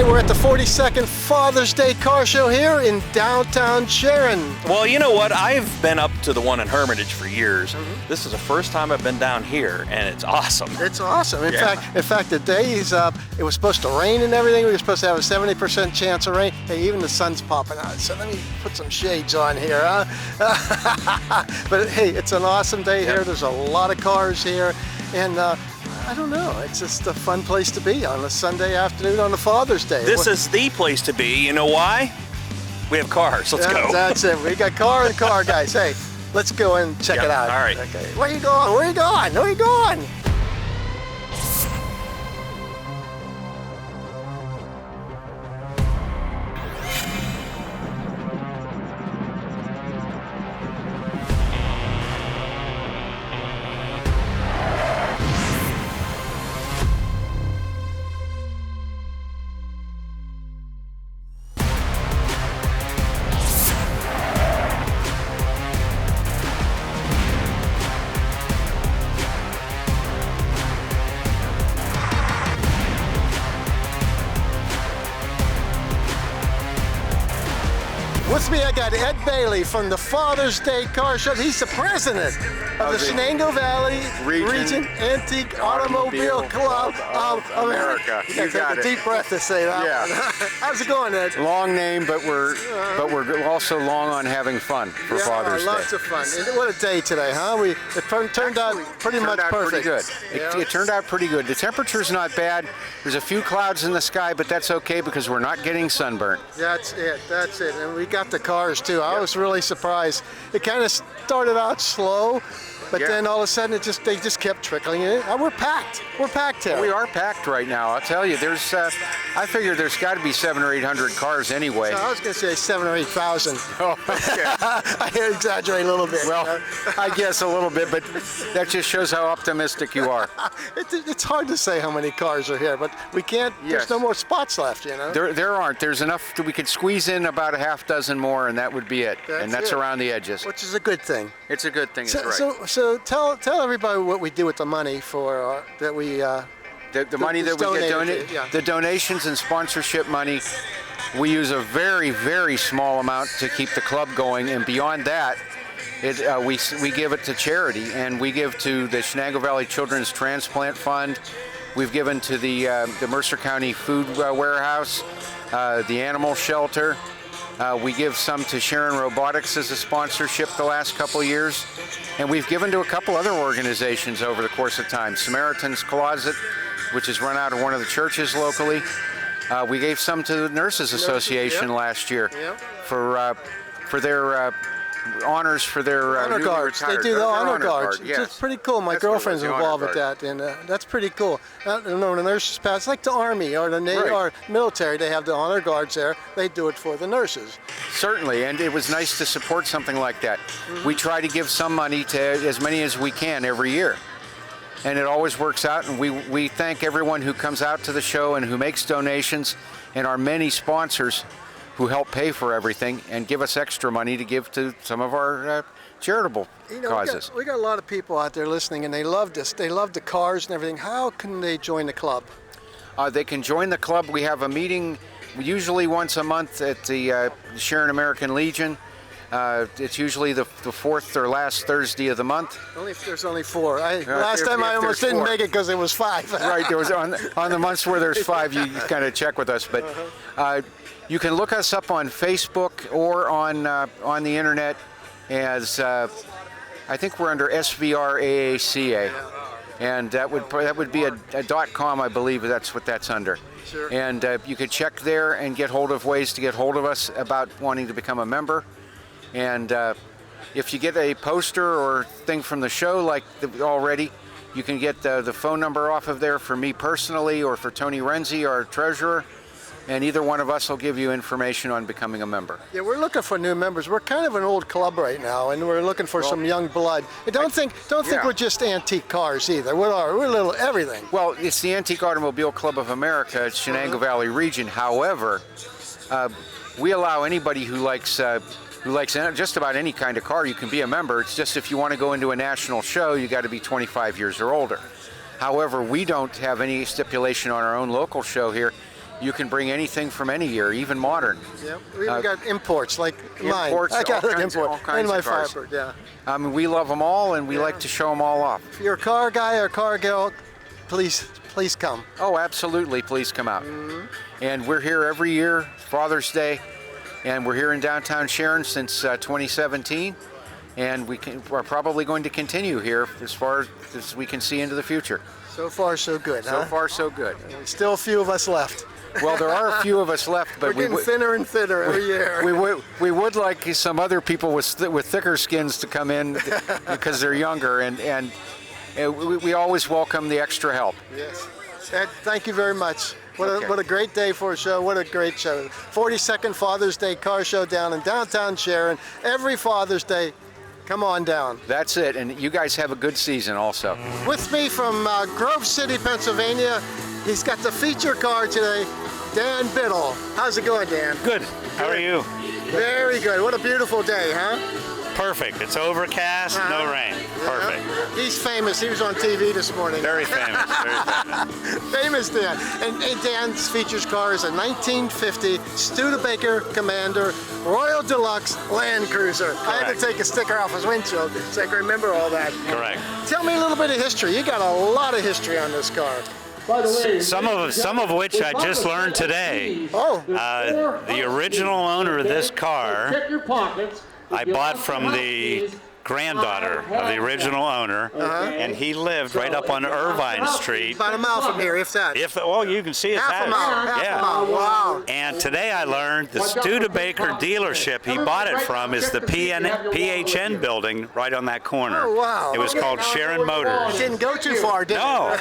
right, we're at the 42nd Father's Day Car Show here in downtown Sharon. Well, you know what? I've been up to the one in Hermitage for years. This is the first time I've been down here, and it's awesome. It's awesome. In fact, the day is up. It was supposed to rain and everything. We were supposed to have a 70% chance of rain. Hey, even the sun's popping out. So let me put some shades on here, huh? But hey, it's an awesome day here. There's a lot of cars here, and I don't know. It's just a fun place to be on a Sunday afternoon on a Father's Day. This is the place to be. You know why? We have cars. Let's go. That's it. We got car and car, guys. Hey, let's go and check it out. All right. Okay. Where are you going? Where are you going? Where are you going? With me, I got Ed Bailey from the Father's Day Car Show. He's the president of the Shenango Valley Region Antique Automobile Club of America. You got a deep breath to say that. Yeah. How's it going, Ed? Long name, but we're also long on having fun for Father's Day. Lots of fun. And what a day today, huh? It turned out pretty much perfect. Pretty good. It turned out pretty good. The temperature's not bad. There's a few clouds in the sky, but that's okay because we're not getting sunburnt. That's it. That's it. And we got the cars too. I was really surprised. It kind of started out slow, but then all of a sudden they just kept trickling in. We're packed. We're packed here. We are packed right now. I'll tell you. There's I figure there's got to be 700 or 800 cars anyway. So I was going to say 7,000 or 8,000. Oh, okay. I exaggerate a little bit. Well, I guess a little bit, but that just shows how optimistic you are. It's hard to say how many cars are here, but we can't. There's no more spots left, you know. There aren't. There's enough that we could squeeze in about a half dozen more, and that would be it. That's around the edges. Which is a good thing. It's a good thing. It's right. So tell everybody what we do with the money for that we. The money that we get donated, the donations and sponsorship money, we use a very, very small amount to keep the club going, and beyond that, we give it to charity, and we give to the Shenango Valley Children's Transplant Fund. We've given to the Mercer County Food Warehouse, the Animal Shelter. We give some to Sharon Robotics as a sponsorship the last couple years, and we've given to a couple other organizations over the course of time. Samaritan's Closet, which is run out of one of the churches locally. We gave some to the Nurses Association last year for their honors for their honor guards. They do the honor guards. It's pretty cool. My girlfriend's involved with that, and that's pretty cool. The nurses pass. It's like the Army or the Navy or military. They have the honor guards there. They do it for the nurses. Certainly, and it was nice to support something like that. We try to give some money to as many as we can every year, and it always works out. And we thank everyone who comes out to the show and who makes donations, and our many sponsors who help pay for everything and give us extra money to give to some of our charitable causes. We got a lot of people out there listening, and they love this. They love the cars and everything. How can they join the club? They can join the club. We have a meeting usually once a month at the Sharon American Legion. It's usually the fourth or last Thursday of the month. There's only 4. Last time I almost didn't make it because it was 5. Right, there was on the months where there's 5, you kind of check with us. But you can look us up on Facebook or on the internet as I think we're under SVR AACA, and that would be a .com, I believe. That's what that's under. Sure. And you could check there and get hold of ways to get hold of us about wanting to become a member. And if you get a poster or thing from the show like already, you can get the phone number off of there for me personally or for Tony Renzi, our treasurer, and either one of us will give you information on becoming a member. Yeah, we're looking for new members. We're kind of an old club right now, and we're looking for some young blood. Don't think we're just antique cars either. We're a little everything. Well, it's the Antique Automobile Club of America. It's Shenango Valley Region. However, we allow anybody who likes just about any kind of car, you can be a member. It's just if you want to go into a national show, you got to be 25 years or older. However, we don't have any stipulation on our own local show here. You can bring anything from any year, even modern. Yeah, we even got imports like mine. Imports, I got an import all kinds in my of cars. Firebird. Yeah. I mean, we love them all, and we like to show them all off. If you're a car guy or car girl, please come. Oh, absolutely! Please come out. And we're here every year, Father's Day, and we're here in downtown Sharon since 2017, and we're probably going to continue here as far as we can see into the future. So far, so good. So far, so good. Still a few of us left. Well, there are a few of us left, but we're getting thinner and thinner every year. We would like some other people with thicker skins to come in because they're younger, and we always welcome the extra help. Yes. Ed, thank you very much. What a great day for a show. What a great show. 42nd Father's Day car show down in downtown Sharon. Every Father's Day, come on down. That's it, and you guys have a good season also. With me from Grove City, Pennsylvania, he's got the feature car today, Dan Biddle. How's it going, Dan? Good. How are you? Very good. What a beautiful day, huh? Perfect. It's overcast, no rain. Perfect. He's famous. He was on TV this morning. Very famous. Very famous. Famous Dan. And Dan's features car is a 1950 Studebaker Commander Royal Deluxe Land Cruiser. Correct. I had to take a sticker off his windshield so I can remember all that. Correct. Tell me a little bit of history. You got a lot of history on this car. By the way, Some of which I just learned today. Oh. The original owner of this car, check your pockets. I bought from the granddaughter of the original owner, and he lived right up on Irvine Street. About a mile from here, if that. Well, you can see his half house. a mile. Yeah. Half a mile. Wow. And today I learned the Studebaker dealership he bought it from is the PHN building right on that corner. Oh, wow. It was called Sharon Motors. Didn't go too far, did No. it?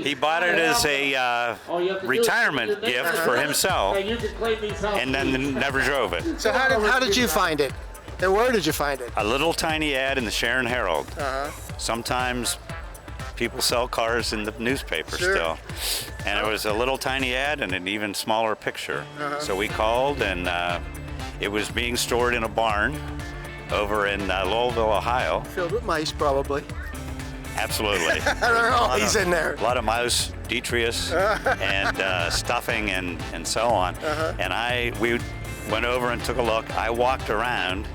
He bought it as a retirement gift for himself, and then never drove it. So how did you find it? And where did you find it? A little tiny ad in the Sharon Herald. Sometimes people sell cars in the newspaper still. And it was a little tiny ad and an even smaller picture. So we called, and it was being stored in a barn over in Lowellville, Ohio. Filled with mice, probably. Absolutely. They're always in there. A lot of mouse, detritus, and stuffing, and so on. And we went over and took a look. I walked around,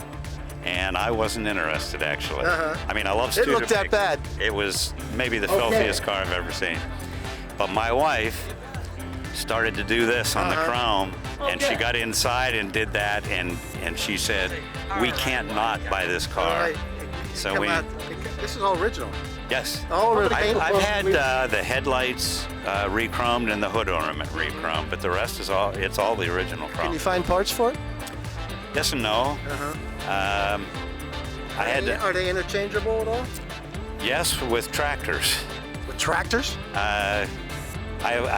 and I wasn't interested, actually. I mean, I love Studebaker. It looked that bad. It was maybe the filthiest car I've ever seen. But my wife started to do this on the chrome, and she got inside and did that, and she said, "We can't not buy this car." So This is all original. Yes. All original. I've had the headlights re-chromed and the hood ornament re-chromed, but the rest is all the original chrome. Can you find parts for it? Yes and no. Are they interchangeable at all? Yes, with tractors. With tractors? I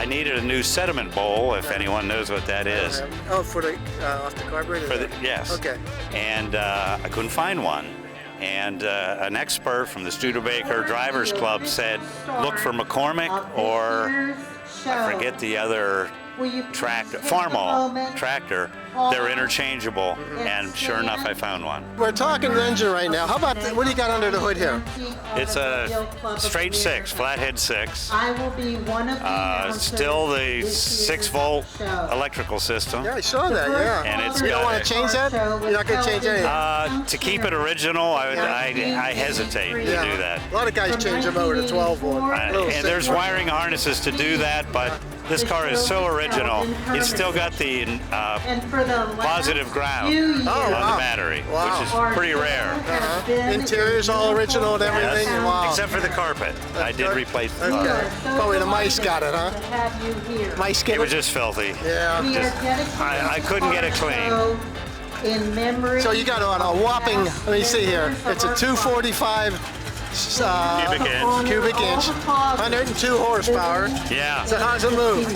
needed a new sediment bowl, if anyone knows what that is. Oh, for the off the carburetor? Yes. Okay. And I couldn't find one. And an expert from the Studebaker Drivers Club said, look for McCormick or I forget the other tractor, Farmall tractor. They're interchangeable, and sure enough, I found one. We're talking engine right now. How about what do you got under the hood here? It's a straight 6, flathead 6. I will be one of the still the 6-volt electrical system. Yeah, I saw that. Yeah. And it's you don't want to change that? You're not going to change anything. To keep it original, I hesitate to do that. A lot of guys change them over to 12 volt. And there's wiring harnesses to do that, but this car is so original. It's still got the positive ground on the battery, which is pretty rare. Interior's all original and everything. Yes. Wow. Except for the carpet. I did replace the carpet. Probably the mice got it, huh? Mice get it was just filthy. Yeah. I couldn't get it clean. In memory. So you got on a whopping, let me see here, it's a 245 cubic inch, 102 horsepower. Yeah. So how's it move?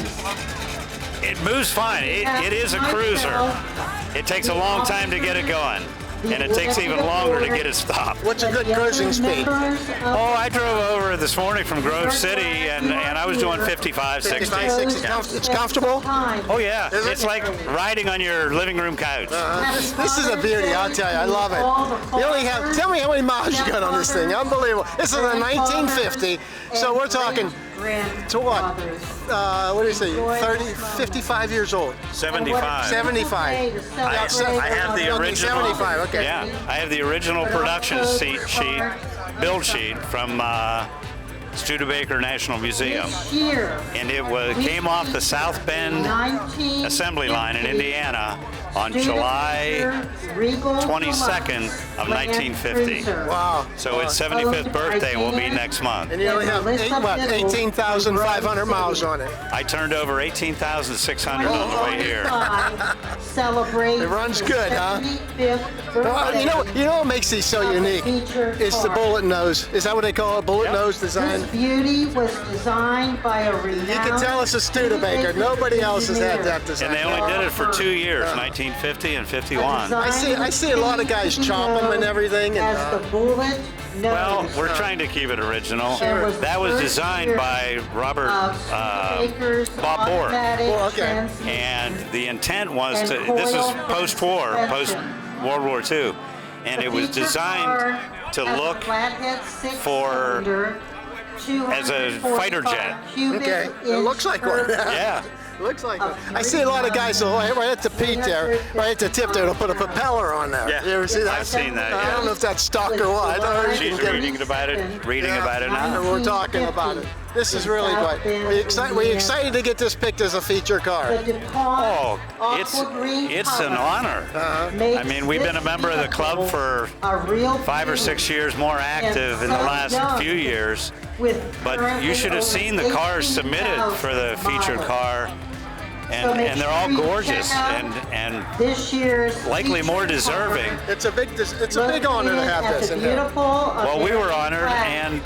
It moves fine. It is a cruiser. It takes a long time to get it going, and it takes even longer to get it stopped. What's a good cruising speed? Oh, I drove over this morning from Grove City, and I was doing 55, 60. 55, 60. Yeah. It's comfortable? Oh, yeah. It's like riding on your living room couch. This is a beauty, I'll tell you. I love it. You only have, tell me how many miles you got on this thing. Unbelievable. This is a 1950, so we're talking To what? What do you say? 30, 55 years old. 75. 75. I have the original. 75. Okay. Yeah, I have the original production build sheet from Studebaker National Museum, and it came off the South Bend assembly line in Indiana on July 22nd of 1950. Wow. So its 75th birthday will be next month. And you only have 18,500 miles on it. I turned over 18,600 on the way here. It runs good, huh? You know what makes these so unique? It's the bullet nose. Is that what they call it? Bullet nose design? This beauty was designed by a renowned... You can tell it's a Studebaker. Nobody else has had that design. And they only did it for 2 years, 1950 and 51. I see a lot of guys chop them and everything. And, as the bullet nose. Well, we're trying to keep it original. That was designed by Robert Bob Bohr. Well, okay. And the intent was to, this is post-war, post-World War II, and it was designed to look for as a fighter jet. Okay, it looks like one. Yeah. Looks like one. I see a lot of guys right at the peak there, right at the tip there, they'll put a propeller on there. Yeah. You ever see that? I've seen that, I yeah. don't know if that's stock or what. She's reading about it now. We're talking about it. This is really good. We're excited to get this picked as a feature car. Oh, it's an honor. I mean, we've been a member of the club for 5 or 6 years, more active in the last few years. But you should have seen the cars submitted for the featured car. And they're all gorgeous and likely more deserving. It's a big honor to have this in here. Well, we were honored, and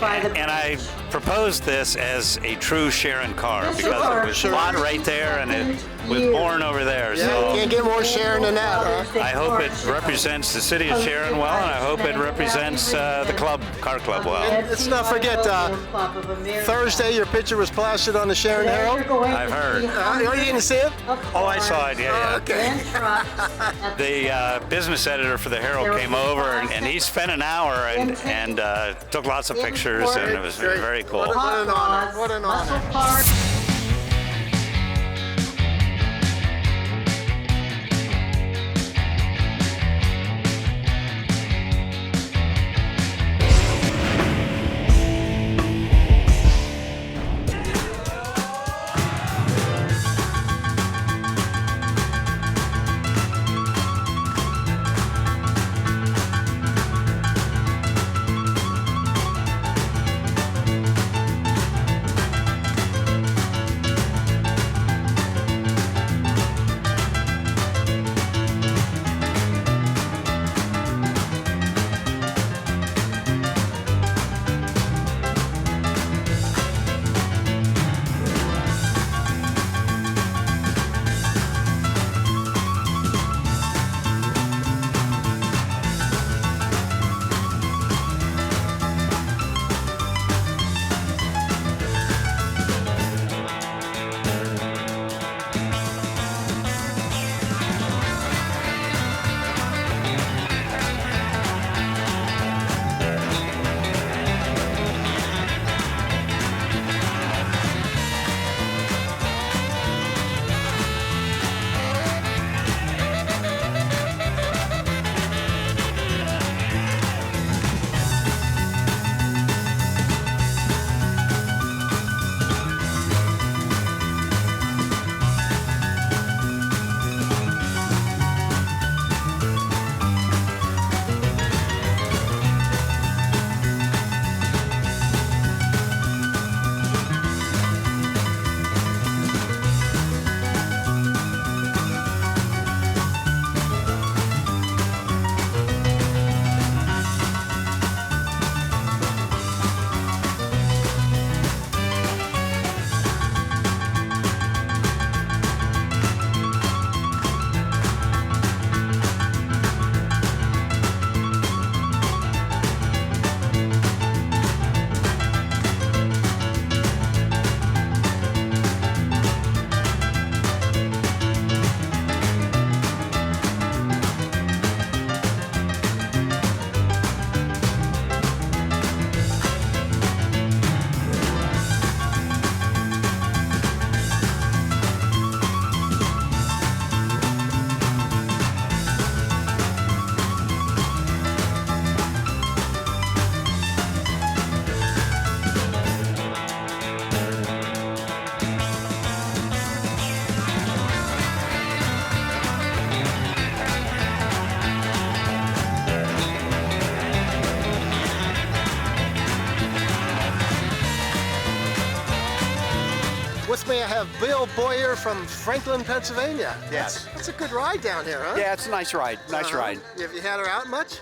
I proposed this as a true Sharon car because it was lot right there and it was born over there. Yeah, so you can't get more Sharon than that, huh? I hope it represents the city of Sharon well, and I hope it represents the car club well. Let's not forget, Thursday your picture was plastered on the Sharon Herald. I've heard. You didn't see it? Oh, I saw it, yeah. Okay. The business editor for the Herald came over, and he spent an hour and took lots of pictures, and it was very cool. What an honor. What an honor. me, I have Bill Boyer from Franklin, Pennsylvania. Yes. That's a good ride down here, huh? Yeah, it's a nice ride. Nice ride. Have you had her out much?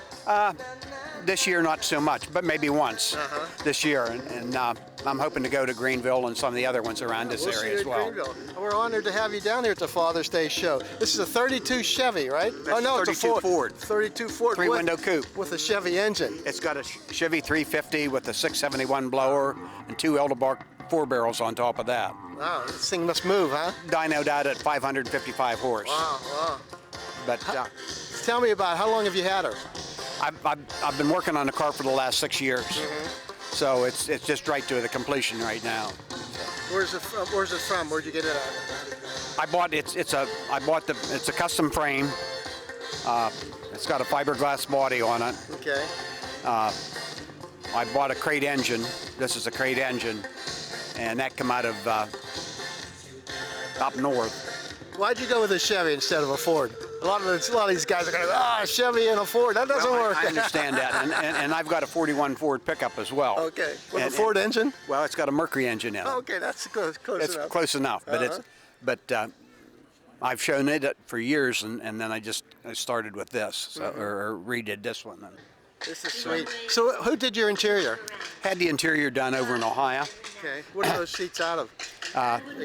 This year, not so much, but maybe once this year. And I'm hoping to go to Greenville and some of the other ones around this We'll see area you as at well. Greenville. We're honored to have you down here at the Father's Day show. This is a 32 Chevy, right? That's no, it's a 32 Ford. 32 Ford. Three-window coupe. With a Chevy engine. It's got a Chevy 350 with a 671 blower and 2 Elderbark 4-barrels on top of that. Wow, this thing must move, huh? Dynoed out at 555 horse. Wow. But Tell me about how long have you had her? I've been working on the car for the last 6 years, so it's just right to the completion right now. Where's it from? Where'd you get it at? I bought it's a custom frame. It's got a fiberglass body on it. Okay. I bought a crate engine. This is a crate engine, and that came out of up north. Why'd you go with a Chevy instead of a Ford? A lot of these guys are going, Chevy and a Ford. That doesn't work. I understand that, and I've got a 41 Ford pickup as well. Okay. With a Ford engine? Well, it's got a Mercury engine in it. Okay, that's close It's enough. close enough, but I've shown it for years, and then I started with this, or redid this one. This is sweet. So who did your interior? Had the interior done over in Ohio. Okay. What are those seats out of?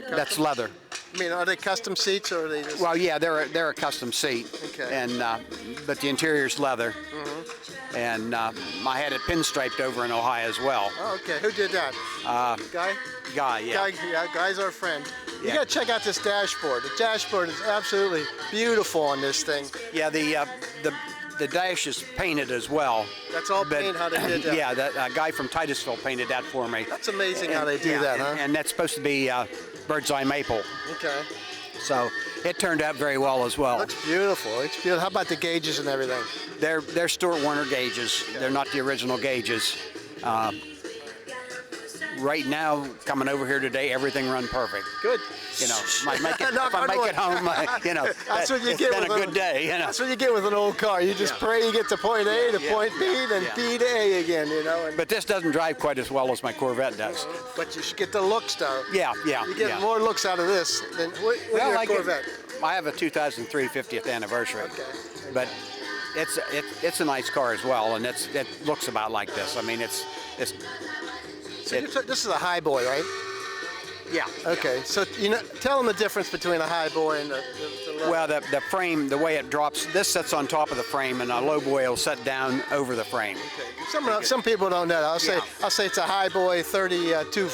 That's leather. I mean, are they custom seats or are they just... Well, yeah, they're a custom seat. Okay. And but the interior's leather. And I had it pinstriped over in Ohio as well. Oh, okay. Who did that? Guy? Guy, yeah. Guy's our friend. You Yeah. got to check out this dashboard. The dashboard is absolutely beautiful on this thing. Yeah, the dash is painted as well. That's all paint how they did that. Yeah, that guy from Titusville painted that for me. That's amazing how they do that, huh? And that's supposed to be bird's eye maple. Okay. So it turned out very well as well. Looks beautiful. It's beautiful. How about the gauges and everything? They're Stuart Warner gauges. Okay. They're not the original gauges. Right now, coming over here today, everything run perfect. Good. You know, if I make it home, you know, that's what you it's get been with a good day. You know? That's what you get with an old car. You just pray you get to point A to point B, then B to A again, you know. And but this doesn't drive quite as well as my Corvette does. But you should get the looks, though. Yeah. You get more looks out of this than with your Corvette. I have a 2003 50th anniversary. Okay. But it's a nice car as well, and it looks about like this. I mean, So this is a high boy, right? Yeah. Okay. So tell them the difference between a high boy and the low. Well, the frame, the way it drops, this sits on top of the frame, and a low boy will set down over the frame. Okay. Some people don't know that. I'll say it's a high boy 32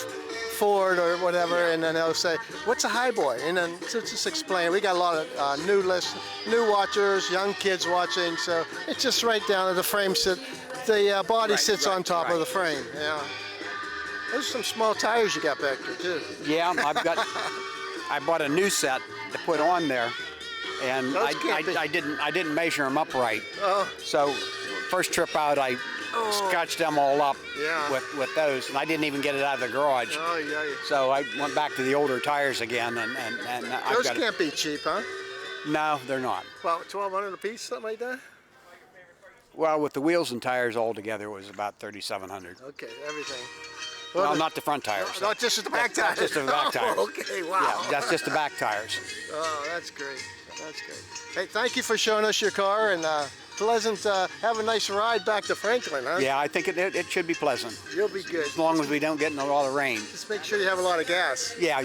Ford or whatever, and then they'll say, "What's a high boy?" And then just explain. We got a lot of new watchers, young kids watching. So it's just right down to the frame the body sits on top of the frame. Yeah. Those are some small tires you got back there too. Yeah, I bought a new set to put on there, and I didn't measure them up right. Oh. So first trip out, I scotched them all up with those, and I didn't even get it out of the garage. Oh yeah. So I went back to the older tires again, and those can't be cheap, huh? No, they're not. About $1,200 a piece, something like that. Well, with the wheels and tires all together, it was about $3,700. Okay, everything. Well, not the front tires. No, just the back tires. Just the back tires. Oh, okay, wow. Yeah, that's just the back tires. Oh, that's great. That's great. Hey, thank you for showing us your car, and pleasant. Have a nice ride back to Franklin, huh? Yeah, I think it should be pleasant. You'll be good. As long as we don't get in a lot of rain. Just make sure you have a lot of gas. Yeah,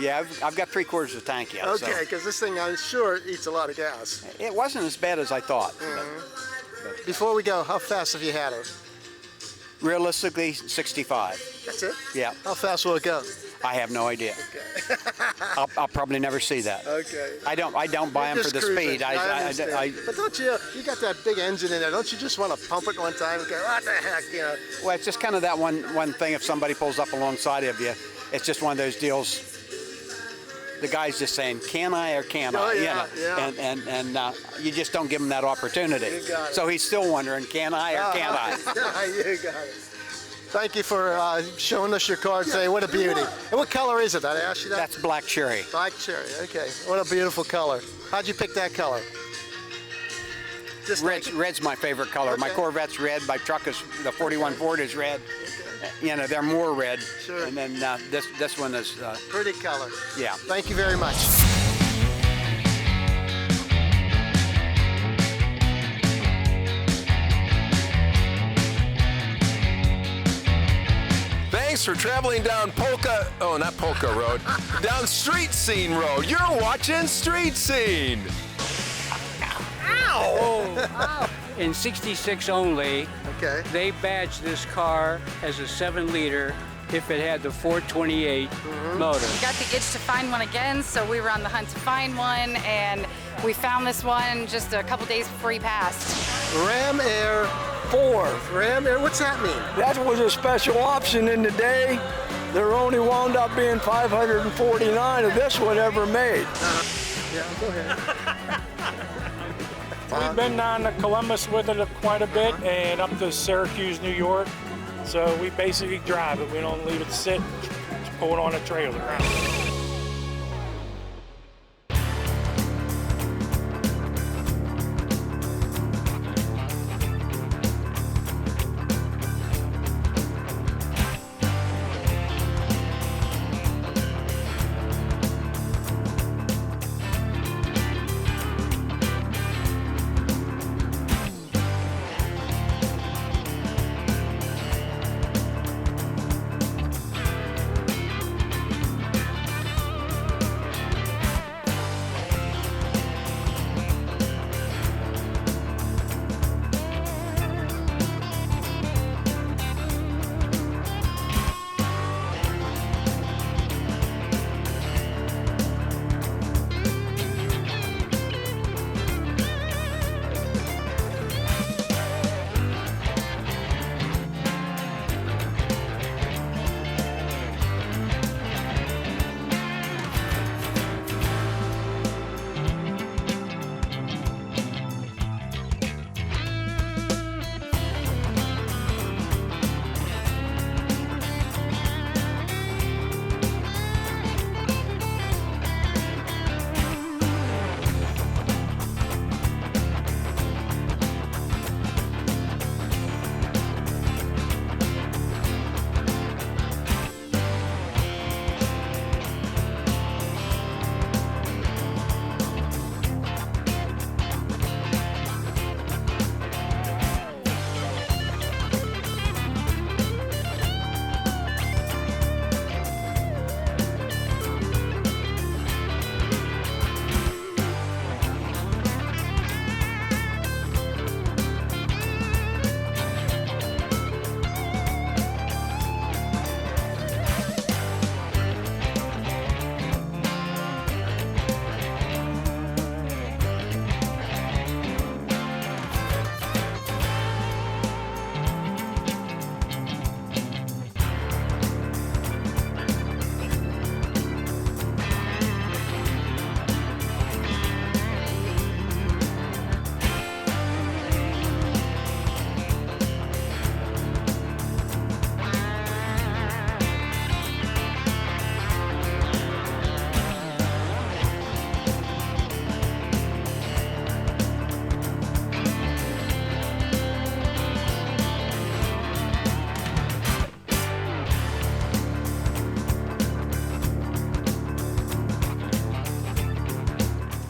I've got 3/4 of a tank yet. Okay, because this thing, I'm sure, eats a lot of gas. It wasn't as bad as I thought. But before we go, how fast have you had her? Realistically, 65. That's it? Yeah. How fast will it go? I have no idea. Okay. I'll probably never see that. Okay. I don't buy them for the speed. But don't you got that big engine in there? Don't you just want to pump it one time and go, what the heck, you know? Well, it's just kind of that one thing. If somebody pulls up alongside of you, it's just one of those deals. The guy's just saying, "Can I or can't I?" Yeah, you know? And you just don't give him that opportunity. You got it. So he's still wondering, "Can I or can't I?" You got it. Thank you for showing us your car today. What a beauty. And what color is it? Did I ask you that? That's black cherry. Black cherry. Okay. What a beautiful color. How'd you pick that color? Red's my favorite color. Okay. My Corvette's red. My truck is the 41 Ford is red. you know, they're more red. Sure. And then this one is, Pretty color. yeah. Thank you very much. Thanks for traveling down not Polka Road, down Street Scene Road. You're watching Street Scene. Ow! In 66 only, Okay. they badged this car as a 7-liter if it had the 428 motor. We got the itch to find one again, so we were on the hunt to find one, and we found this one just a couple days before he passed. Ram Air 4. Ram Air, what's that mean? That was a special option in the day. There only wound up being 549 of this one ever made. Yeah, go ahead. We've been down to Columbus with it quite a bit and up to Syracuse, New York. So we basically drive it. We don't leave it sit, just pull it on a trailer.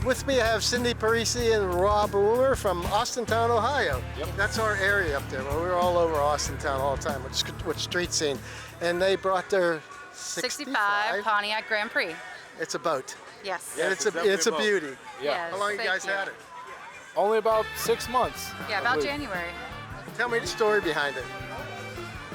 With me, I have Cindy Parisi and Rob Woomer from Austintown, Ohio. Yep. That's our area up there. Well, we're all over Austintown all the time with Street Scene. And they brought their 65 Pontiac Grand Prix. It's a boat. Yes. And it's a beauty. Yeah. How long you guys had it? Only about 6 months. Yeah, about January. Tell me the story behind it.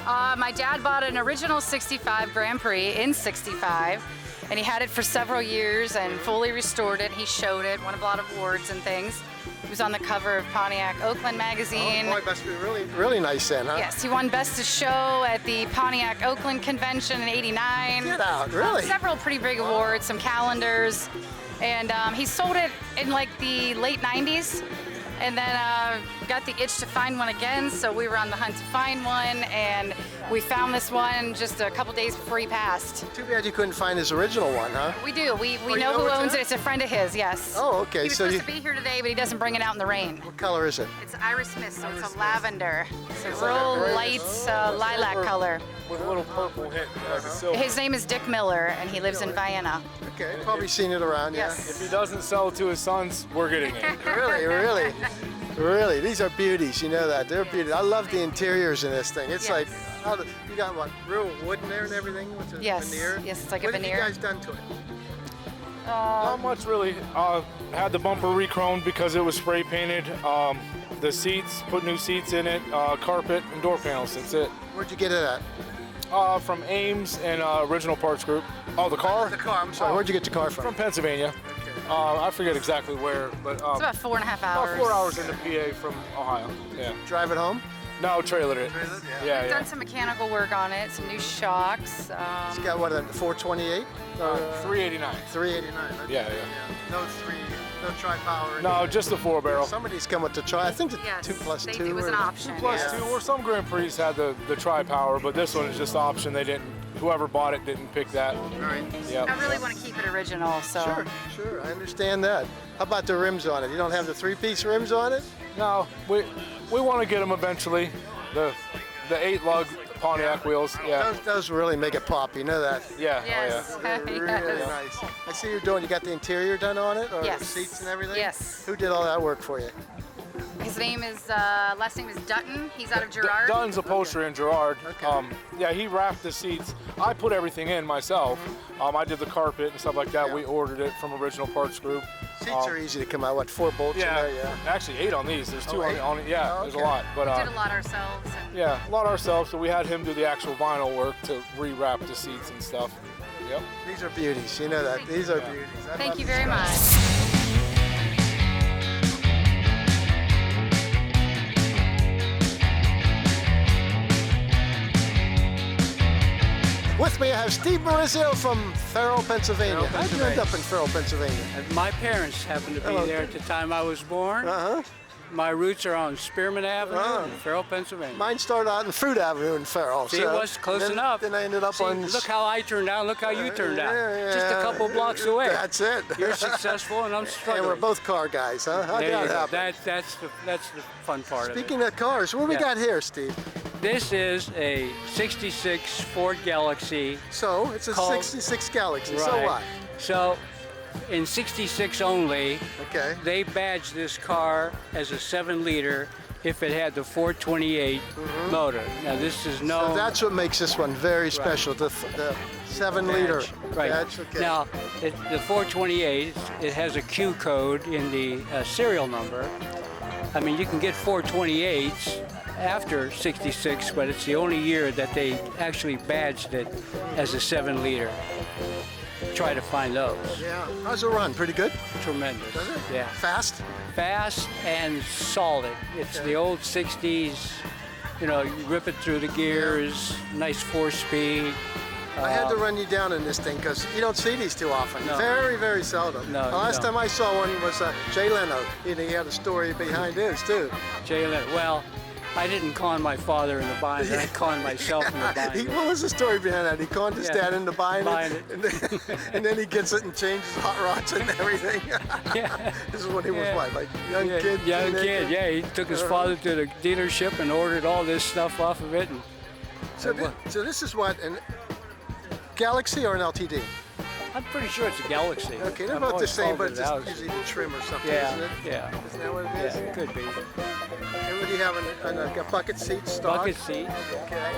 My dad bought an original 65 Grand Prix in 65, and he had it for several years and fully restored it. He showed it, won a lot of awards and things. He was on the cover of Pontiac Oakland magazine. Oh boy, must be really, really nice then, huh? Yes, he won Best of Show at the Pontiac Oakland convention in '89. Get out, really? Several pretty big awards, some calendars. And he sold it in like the late 90s. and then got the itch to find one again, so we were on the hunt to find one, and we found this one just a couple days before he passed. Too bad you couldn't find his original one, huh? We do. We know who owns it. It's a friend of his, yes. Oh, okay. He was supposed to be here today, but he doesn't bring it out in the rain. What color is it? It's Iris Mist, so it's a lavender. It's a real light lilac color. With a little purple hit, like a silver. His name is Dick Miller, and he lives in Vienna. Okay, probably seen it around, yes. If he doesn't sell it to his sons, we're getting it. Really, these are beauties, you know that. They're beauties. I love the interiors in this thing. It's like, you got what, real wood in there and everything? What's it, veneer? Yes, it's like a veneer. What have you guys done to it? Not much really. Had the bumper re-chromed because it was spray painted. The seats, put new seats in it, carpet and door panels, that's it. Where'd you get it at? From Ames and Original Parts Group. Oh, the car? The car, I'm sorry. Where'd you get your car from? From Pennsylvania. I forget exactly where, but it's about 4.5 hours. About 4 hours into PA from Ohio. Yeah. Drive it home? No, trailered it. Yeah. We've done some mechanical work on it, some new shocks. It's got what, a 428? 389. 389. Yeah. No tri-power. No, just the 4-barrel. Somebody's come with the tri. I think the 2+2. It was an option. 2+2, or some Grand Prix had the tri-power, but this one is just option. They didn't. Whoever bought it didn't pick that. Right. Yep. I really want to keep it original, so. Sure. I understand that. How about the rims on it? You don't have the 3-piece rims on it? No, we want to get them eventually. The 8-lug Pontiac wheels. Yeah. Those really make it pop. You know that. Yeah. Yes. Oh, yeah. Really nice. I see you got the interior done on it, or the seats and everything. Yes. Who did all that work for you? His name is last name is Dutton. He's out of Girard. Dutton's upholstery in Girard. Okay. Yeah, he wrapped the seats. I put everything in myself. I did the carpet and stuff like that. Yeah. We ordered it from Original Parts Group. Seats are easy to come out. What, 4 bolts in there? Yeah. Actually 8 on these. There's 2 on it. Yeah, there's a okay. lot. But We did a lot ourselves. yeah, a lot ourselves. So we had him do the actual vinyl work to rewrap the seats and stuff. Yep. These are beauties. You know that. These are beauties. Thank you very much. With me, I have Steve Mauricio from Farrell, Pennsylvania. How'd you end up in Farrell, Pennsylvania? My parents happened to be there at the time I was born. My roots are on Spearman Avenue in Farrell, Pennsylvania. Mine started out in Fruit Avenue in Farrell. See, it was close enough. Then I ended up on... Look how I turned out, look how you turned out. Just a couple blocks away. That's it. You're successful and I'm struggling. And we're both car guys, huh? How'd that happen? That's the fun part Speaking of cars, what do we got here, Steve? This is a 66 Ford Galaxie. So, it's a 66 Galaxie, right. So what? So, in 66 only, they badged this car as a 7-liter if it had the 428 motor. Now this is So that's what makes this one very special, the 7-liter. Right. Badge, okay. Now, the 428, it has a Q code in the serial number. I mean, you can get 428s after 66, but it's the only year that they actually badged it as a 7-liter. Try to find those. Yeah. How's it run? Pretty good? Tremendous. Does it? Yeah. Fast? Fast and solid. It's the old 60s, you know, you rip it through the gears, nice 4-speed. I had to run you down in this thing because you don't see these too often. No. Very, very seldom. No, the last time I saw one was Jay Leno. He had a story behind his too. Jay Leno. Well, I didn't con my father into buying it. I conned myself into buying it. What was the story behind that? He conned his dad into buying it. And then he gets it and changes hot rods and everything. Yeah. This is when he was what, like young kid? Young kid, yeah. He took his father to the dealership and ordered all this stuff off of it. And so this is what, an Galaxie or an LTD? I'm pretty sure it's a Galaxie. Okay, they're both the same, but it's just usually the trim or something, isn't it? Yeah. Isn't that what it is? Yeah, it could be. And what do you have, a bucket seat stock? Bucket seat. Okay.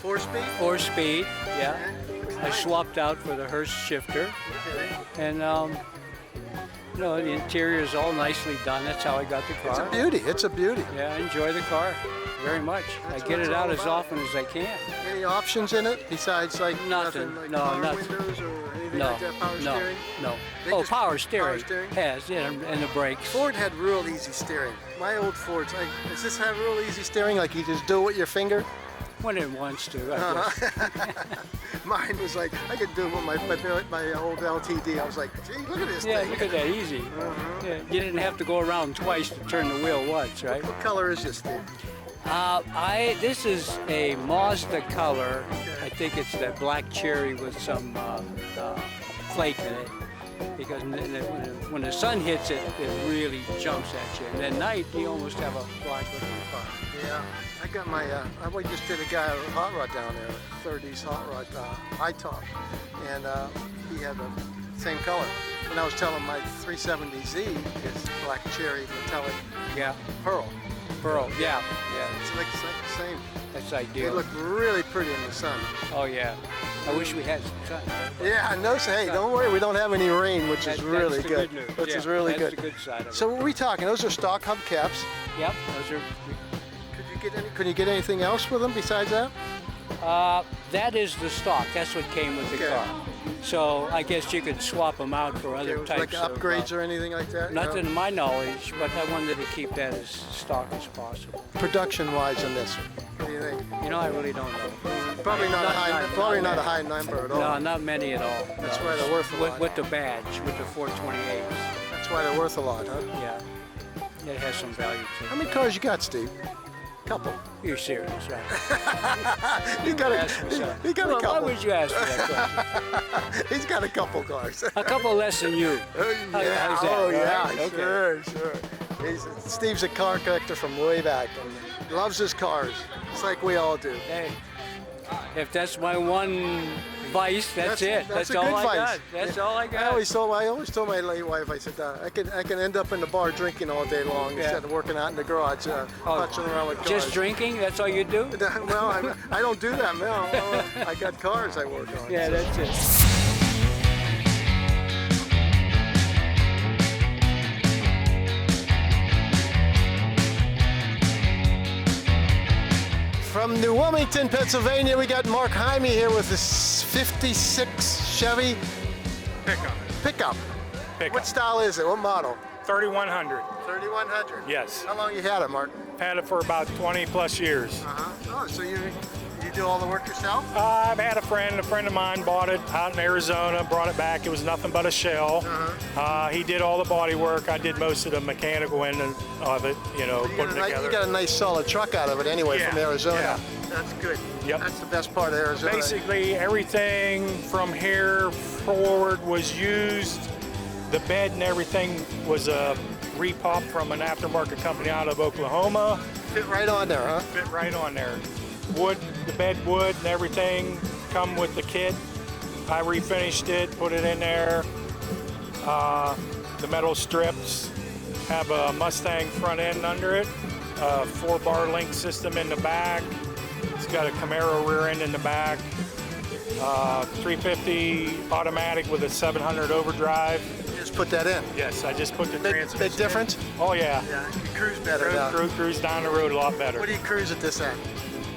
4-speed? 4-speed, yeah. I swapped out for the Hearst shifter. Okay. And, you know, the interior is all nicely done. That's how I got the car. It's a beauty. It's a beauty. Yeah, I enjoy the car very much. That's I get what it it's out all as about. often as I can. Any options in it besides like Nothing. like No, power nothing. windows or anything No, like that? Power no, steering? no. They Oh, just- power steering. Power steering? Has, yeah, and the brakes. Ford had real easy steering. My old Fords, does this have real easy steering? Like you just do it with your finger? When it wants to, I guess. Mine was like, I could do it with my old LTD. I was like, gee, look at this Yeah, thing. look at that, easy. Yeah, you didn't have to go around twice to turn the wheel once, right? What color is this thing? This is a Mazda color. I think it's that black cherry with some flake in it. Because when the sun hits it, it really jumps at you. And at night, you almost have a black looking car. Yeah, I got my, we just did a guy a hot rod down there, 30s hot rod, high top. And he had the same color. And I was telling him my 370Z is black cherry metallic pearl. Pearl, yeah. It's like the same. That's ideal. They look really pretty in the sun. Oh yeah. I wish we had some sun. Yeah, no, hey, don't worry, we don't have any rain, which is really good. Which is really good. That's the good side of it. So what are we talking? Those are stock hubcaps. Yep, those are. Could you get anything else with them besides that? That is the stock. That's what came with the car. So I guess you could swap them out for other types like upgrades or anything like that? Nothing to my knowledge, but I wanted to keep that as stock as possible. Production-wise on this, what do you think? You know, I really don't know. Probably not a high number at all. No, not many at all. That's why they're worth a lot. With the badge, with the 428s. That's why they're worth a lot, huh? Yeah. It has some value to it. How many cars you got, Steve? Couple. You're serious, right? You got a couple. Why would you ask for that question? He's got a couple cars. A couple less than you. Sure. Steve's a car collector from way back and loves his cars. It's like we all do. Hey, if that's my one vice, that's it. That's all I got. That's all I got. I always told my late wife, I said, I can end up in the bar drinking all day long instead of working out in the garage, punching around with cars. Just drinking? That's all you do? Well, I don't do that, no. I got cars I work on. Yeah, that's it. From New Wilmington, Pennsylvania, we got Mark Jaime here with this 56 Chevy pickup. What style is it? What model? 3100. 3100. Yes. How long you had it, Mark? Had it for about 20 plus years. Oh, so you do all the work yourself? I've had a friend of mine bought it out in Arizona, brought it back. It was nothing but a shell. He did all the body work. I did most of the mechanical end of it, putting it together. You got a nice solid truck out of it anyway from Arizona. Yeah. That's good. Yep. That's the best part of Arizona. Basically, everything from here forward was used. The bed and everything was a repop from an aftermarket company out of Oklahoma. Fit right on there, huh? Fit right on there. Wood, the bed wood and everything come with the kit. I refinished it, put it in there. The metal strips have a Mustang front end under it, a 4-bar link system in the back. It's got a Camaro rear end in the back. 350 automatic with a 700 overdrive. You just put that in? Yes, I just put the transmission. Big difference? Oh yeah. Yeah, you cruise better now. Cruise down the road a lot better. What do you cruise at this end?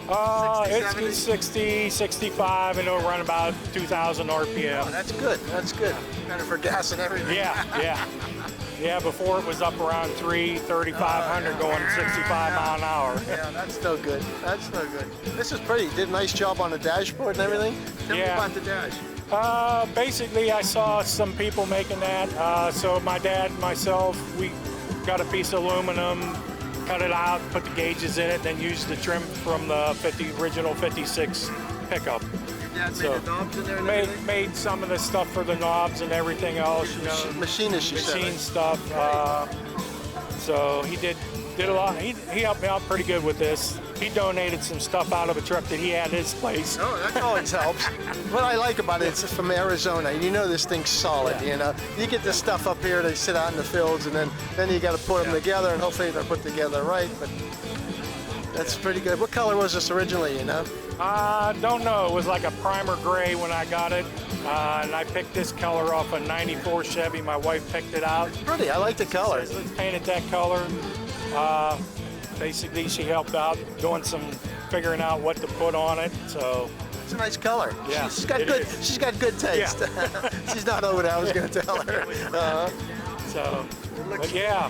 60, 60, 65, and it'll run about 2,000 RPM. Oh, that's good. That's good. Better for gas and everything. Yeah, before it was up around 3,500 going 65 mile an hour. Yeah, that's no good. That's no good. This is pretty. You did a nice job on the dashboard and everything. Tell me about the dash. Basically, I saw some people making that. So my dad and myself, we got a piece of aluminum, cut it out, put the gauges in it, then used the trim from the original 56 pickup. Your dad made the knobs in there and everything? Made some of the stuff for the knobs and everything else. Machinist, you said. Machine stuff. So he did a lot. He helped me out pretty good with this. He donated some stuff out of a truck that he had at his place. Oh, that always helps. What I like about it, it's from Arizona. You know this thing's solid, You get this stuff up here, they sit out in the fields, and then you got to put them together, and hopefully they're put together right, but that's pretty good. What color was this originally, Don't know. It was like a primer gray when I got it, and I picked this color off a 94 Chevy. My wife picked it out. It's pretty. I like the color. Says, let's paint it that color. Basically, she helped out figuring out what to put on it. So it's a nice color. Yeah, she's got good taste. Yeah. She's not over there. I was going to tell her. But yeah,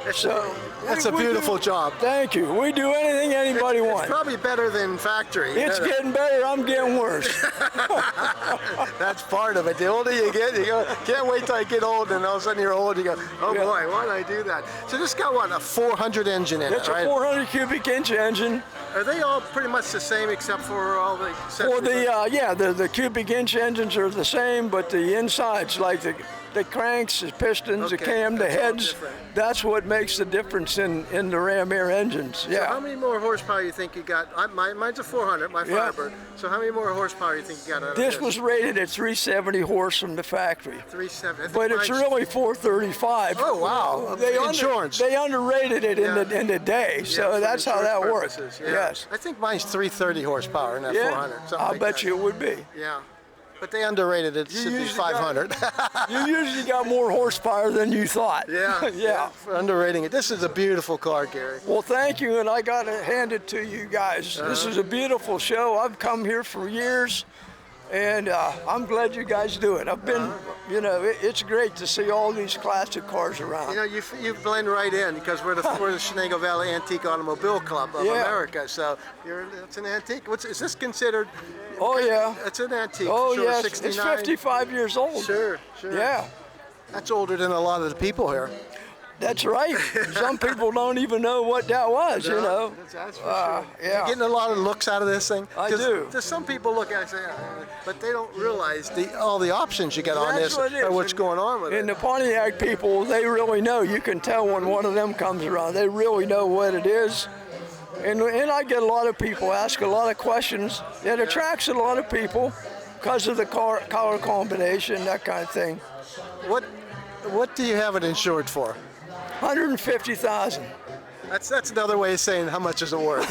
That's a beautiful job. Thank you. We do anything anybody wants. It's probably better than factory. It's getting better. I'm getting worse. That's part of it. The older you get, you go, can't wait till I get old, and all of a sudden you're old, you go, oh boy, why did I do that? So this got what, a 400 engine in it, right? It's a 400 cubic inch engine. Are they all pretty much the same except for all the accessories? The cubic inch engines are the same, but the insides, like the cranks, the pistons, the cam, the heads, that's what makes the difference in the Ram Air engines. Yeah. So how many more horsepower you think you got? Mine's a 400, my Firebird. So how many more horsepower you think you got out of this? This was rated at 370 horse from the factory. 370. But it's really 435. Oh wow! They underrated it in the day, so that's how that works. Yes. I think mine's 330 horsepower in that 400. I'll bet you it would be. Yeah. But they underrated it. It should be 500. You usually got more horsepower than you thought. Yeah. For underrating it. This is a beautiful car, Gary. Well, thank you, and I got to hand it to you guys. This is a beautiful show. I've come here for years, and I'm glad you guys do it. I've been, it's great to see all these classic cars around. You blend right in because we're the Shenango Valley Antique Automobile Club of America. So it's an antique. Is this considered? Oh yeah. It's an antique. Oh sure, yes. 69. It's 55 years old. Sure. Yeah. That's older than a lot of the people here. That's right. Some people don't even know what that was, That's for sure. Yeah. You're getting a lot of looks out of this thing? I do. There's some people look at it and say, but they don't realize all the options you get on this or what's going on with it. And the Pontiac people, they really know. You can tell when one of them comes around. They really know what it is. And I get a lot of people ask a lot of questions. It attracts a lot of people because of the color combination, that kind of thing. What do you have it insured for? $150,000. That's another way of saying how much is it worth.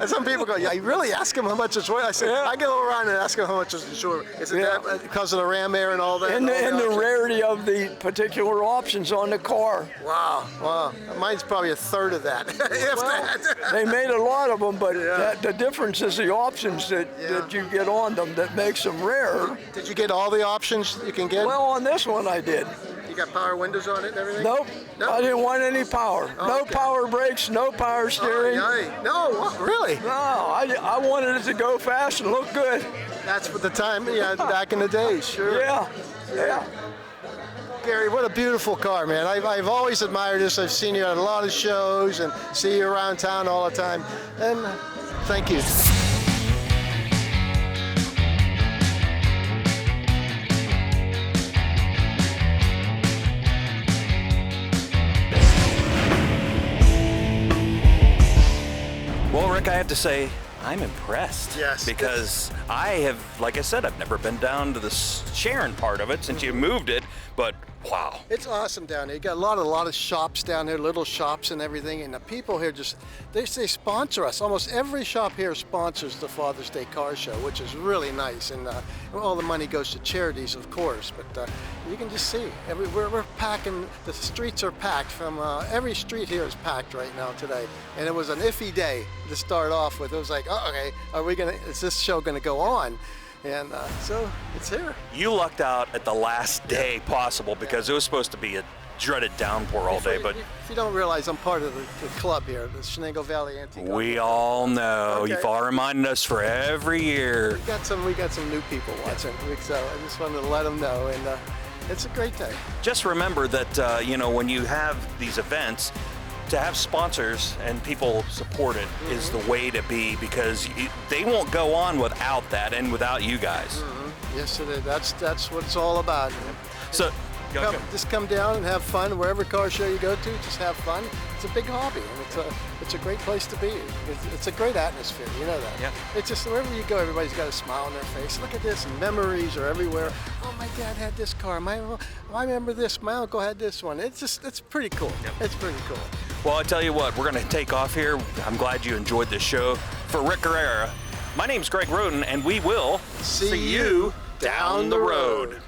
some people go, yeah, you really ask them how much it's worth? I say, I go around and ask them how much it's insured. Is it that because of the Ram Air and all that? And the rarity of the particular options on the car. Wow. Mine's probably a third of that, if that. They made a lot of them, but the difference is the options that you get on them that makes them rare. Did you get all the options you can get? Well, on this one I did. You got power windows on it and everything? Nope. I didn't want any power. No power brakes, no power steering. No, really? No, I wanted it to go fast and look good. That's what the time, back in the day, sure. Yeah. Gary, what a beautiful car, man. I've always admired this. I've seen you at a lot of shows and see you around town all the time. And thank you. Well, Rick, I have to say, I'm impressed. Yes. Because I have, like I said, I've never been down to the Sharon part of it since you moved it, but wow. It's awesome down there. You got a lot of shops down there, little shops and everything, and the people here they sponsor us. Almost every shop here sponsors the Father's Day Car Show, which is really nice, and all the money goes to charities, of course, but you can just see, we're packing, the streets are packed from, every street here is packed right now today, and it was an iffy day to start off with. It was like, okay, is this show gonna go on? And so it's here. You lucked out at the last day possible because it was supposed to be a dreaded downpour all day. But if you don't realize, I'm part of the club here, the Shenango Valley Antique. We all know. Okay. You've all reminded us for every year. We got some new people watching, so I just wanted to let them know, and it's a great day. Just remember that when you have these events, to have sponsors and people support it is the way to be, because they won't go on without that and without you guys. Yes, it is. That's what it's all about. So just come down and have fun wherever car show you go to. Just have fun. It's a big hobby, and it's a great place to be. It's a great atmosphere. You know that. Yeah. It's just wherever you go, everybody's got a smile on their face. Look at this, and memories are everywhere. Oh, my dad had this car. I remember this. My uncle had this one. It's pretty cool. Yep. It's pretty cool. Well, I tell you what, we're going to take off here. I'm glad you enjoyed this show. For Rick Guerrera, my name's Greg Roden, and we will see you down the road.